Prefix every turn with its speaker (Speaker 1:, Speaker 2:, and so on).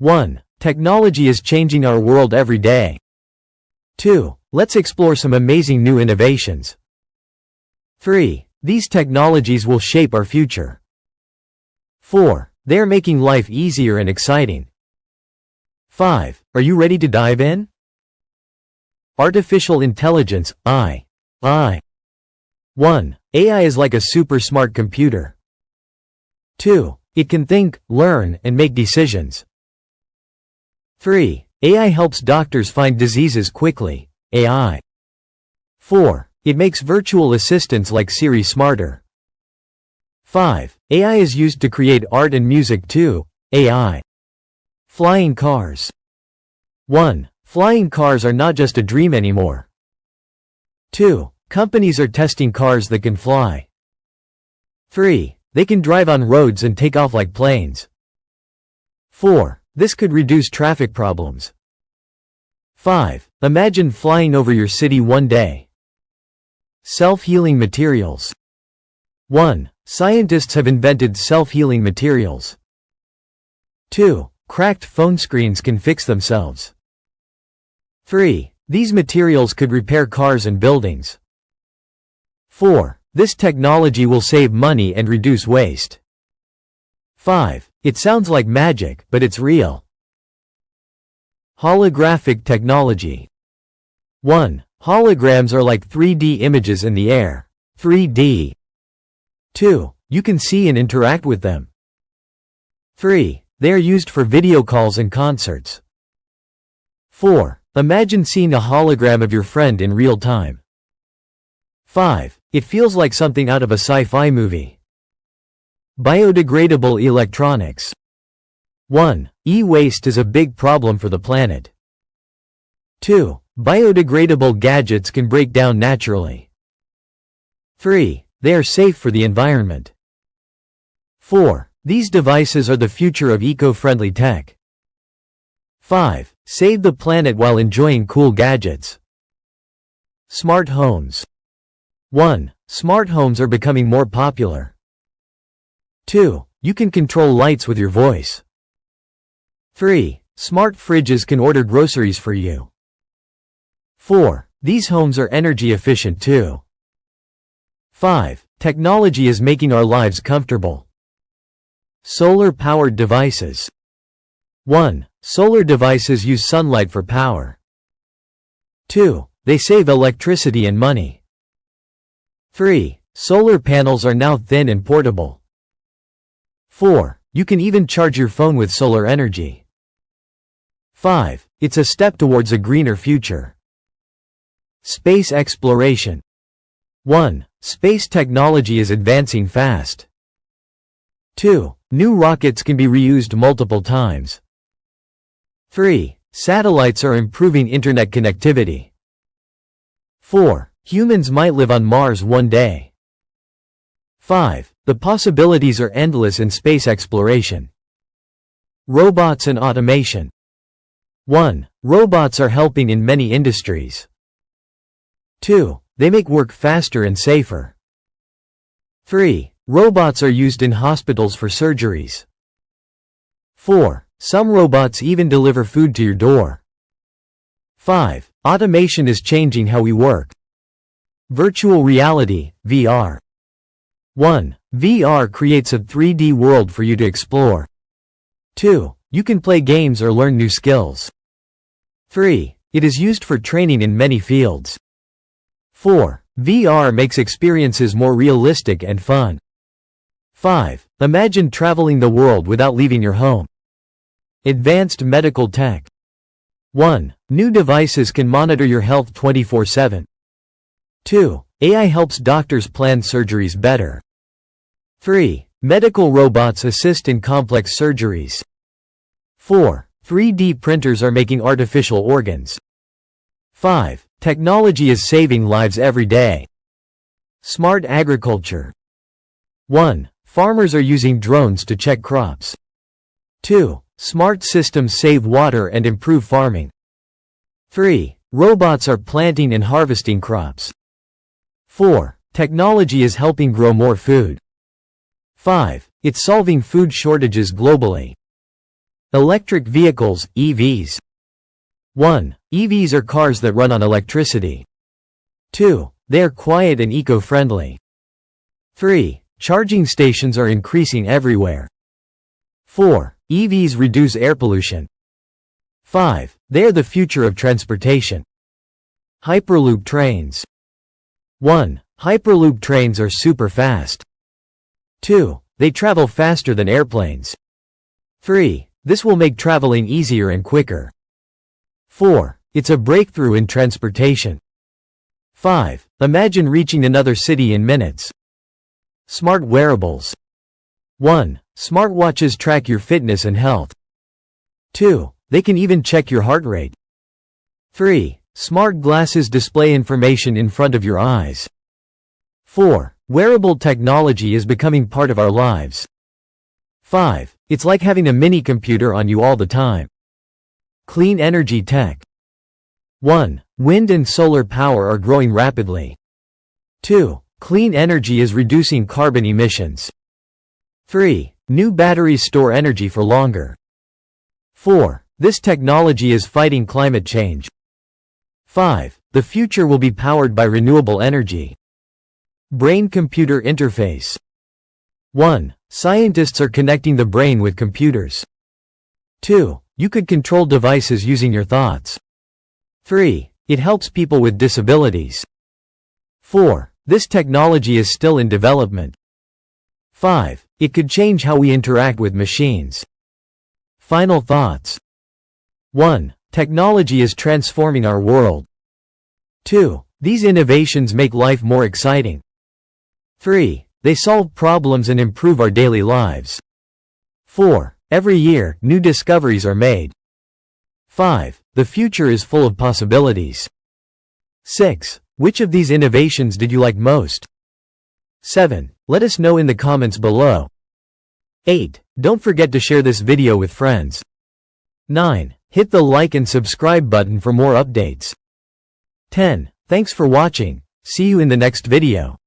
Speaker 1: 1. Technology is changing our world every day. 2. Let's explore some amazing new innovations. 3. These technologies will shape our future. 4. They are making life easier and exciting. 5. Are you ready to dive in? Artificial intelligence, AI. 1. AI is like a super smart computer. 2. It can think, learn, and make decisions. 3. AI helps doctors find diseases quickly. AI. 4. It makes virtual assistants like Siri smarter. 5. AI is used to create art and music too. AI. Flying cars. 1. Flying cars are not just a dream anymore. 2. Companies are testing cars that can fly. 3. They can drive on roads and take off like planes. 4. This could reduce traffic problems. 5. Imagine flying over your city one day. Self-healing materials. 1. Scientists have invented self-healing materials. 2. Cracked phone screens can fix themselves. 3. These materials could repair cars and buildings. 4. This technology will save money and reduce waste. 5. It sounds like magic, but it's real. Holographic technology. 1. Holograms are like 3D images in the air. 3D. 2. You can see and interact with them. 3. They are used for video calls and concerts. 4. Imagine seeing a hologram of your friend in real time. 5. It feels like something out of a sci-fi movie. Biodegradable electronics. 1. E-waste is a big problem for the planet. 2. Biodegradable gadgets can break down naturally. 3. They are safe for the environment. 4. These devices are the future of eco-friendly tech. 5. Save the planet while enjoying cool gadgets. Smart homes. 1. Smart homes are becoming more popular. 2. You can control lights with your voice. 3. Smart fridges can order groceries for you. 4. These homes are energy efficient too. 5. Technology is making our lives comfortable. Solar-powered devices. 1. Solar devices use sunlight for power. 2. They save electricity and money. 3. Solar panels are now thin and portable. 4. You can even charge your phone with solar energy. 5. It's a step towards a greener future. Space exploration. 1. Space technology is advancing fast. 2. New rockets can be reused multiple times. 3. Satellites are improving internet connectivity. 4. Humans might live on Mars one day. 5. The possibilities are endless in space exploration. Robots and automation. 1. Robots are helping in many industries. 2. They make work faster and safer. 3. Robots are used in hospitals for surgeries. 4. Some robots even deliver food to your door. 5. Automation is changing how we work. Virtual reality, VR. 1. VR creates a 3D world for you to explore. 2. You can play games or learn new skills. 3. It is used for training in many fields. 4. VR makes experiences more realistic and fun. 5. Imagine traveling the world without leaving your home. Advanced medical tech. 1. New devices can monitor your health 24/7. 2. AI helps doctors plan surgeries better. 3. Medical robots assist in complex surgeries. 4. 3D printers are making artificial organs. 5. Technology is saving lives every day. Smart agriculture. 1. Farmers are using drones to check crops. 2. Smart systems save water and improve farming. 3. Robots are planting and harvesting crops. 4. Technology is helping grow more food. 5. It's solving food shortages globally. Electric vehicles, EVs. 1. EVs are cars that run on electricity. 2. They are quiet and eco-friendly. 3. Charging stations are increasing everywhere. 4. EVs reduce air pollution. 5. They are the future of transportation. Hyperloop trains. 1. Hyperloop trains are super fast. 2. They travel faster than airplanes. 3. This will make traveling easier and quicker. 4. It's a breakthrough in transportation. 5. Imagine reaching another city in minutes. Smart wearables. 1. Smartwatches track your fitness and health. 2. They can even check your heart rate. 3. Smart glasses display information in front of your eyes. 4. Wearable technology is becoming part of our lives. 5. It's like having a mini computer on you all the time. Clean energy tech. 1. Wind and solar power are growing rapidly. 2. Clean energy is reducing carbon emissions. 3. New batteries store energy for longer. 4. This technology is fighting climate change. 5. The future will be powered by renewable energy. Brain-computer interface. 1. Scientists are connecting the brain with computers. 2. You could control devices using your thoughts. 3. It helps people with disabilities. 4. This technology is still in development. 5. It could change how we interact with machines. Final thoughts. 1. Technology is transforming our world. 2. These innovations make life more exciting. 3. They solve problems and improve our daily lives. 4. Every year, new discoveries are made. 5. The future is full of possibilities. 6. Which of these innovations did you like most? 7. Let us know in the comments below. 8. Don't forget to share this video with friends. 9. Hit the like and subscribe button for more updates. 10. Thanks for watching. See you in the next video.